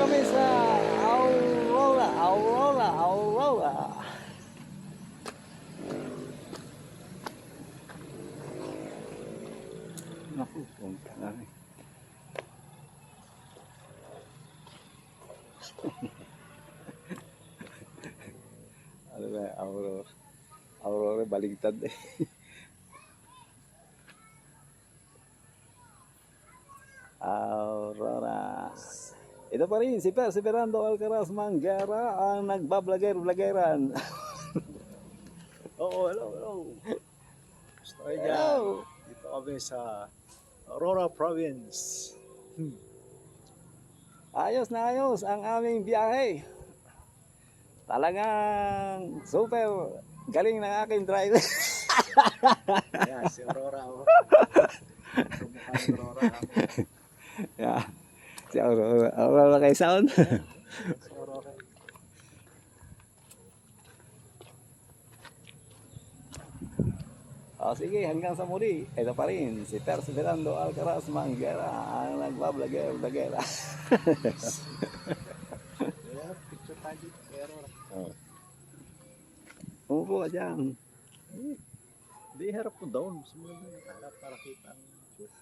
kami sa Aurora. Naku, punta namin. Ano ba, Aurora? Aurora, baligtad eh. Aurora. Ito pa rin, si Fernando Alcaraz Manguera ang nagbablogger-vloggeran. Oo, hello. Gusto kayo dyan. Hello! Dito kami sa Aurora Province. Ayos na ayos ang aming biyahe. Talagang super galing ng aking driver. Ayan, si Aurora. Oh. Sumukha ni Aurora. Yeah. Si Aurora kay sound. Si Aurora. O sige, hanggang sa muli. Ito pa rin, si Fernando Alcaraz Manguera ang nagbablogger-vloggera. Yeah, picture tayo dito kay Aurora. Umupo ka dyan. Di harap ko down. Sumunod na harap para kita ang shoot.